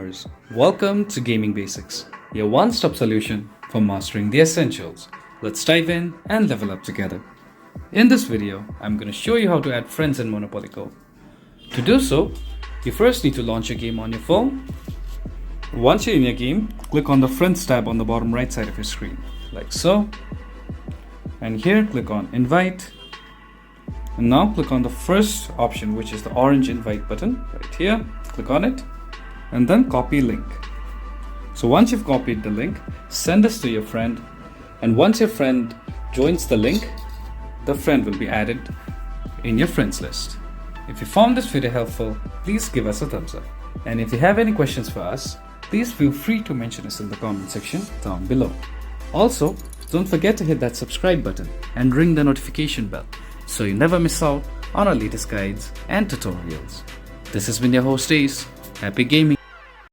gamers, welcome to Gaming Basics, your one-stop solution for mastering the essentials. Let's dive in and level up together. In this video, I'm going to show you how to add friends in Monopoly Go. To do so, you first need to launch your game on your phone. Once you're in your game, click on the Friends tab on the bottom right side of your screen, like so. And here, click on Invite. And now click on the first option, which is the orange invite button right here. Click on it and then copy link. So once you've copied the link, send this to your friend. And once your friend joins the link, the friend will be added in your friends list. If you found this video helpful, please give us a thumbs up. And if you have any questions for us, please feel free to mention us in the comment section down below. Also, don't forget to hit that subscribe button and ring the notification bell so you never miss out on our latest guides and tutorials. This has been your host Ace. Happy gaming!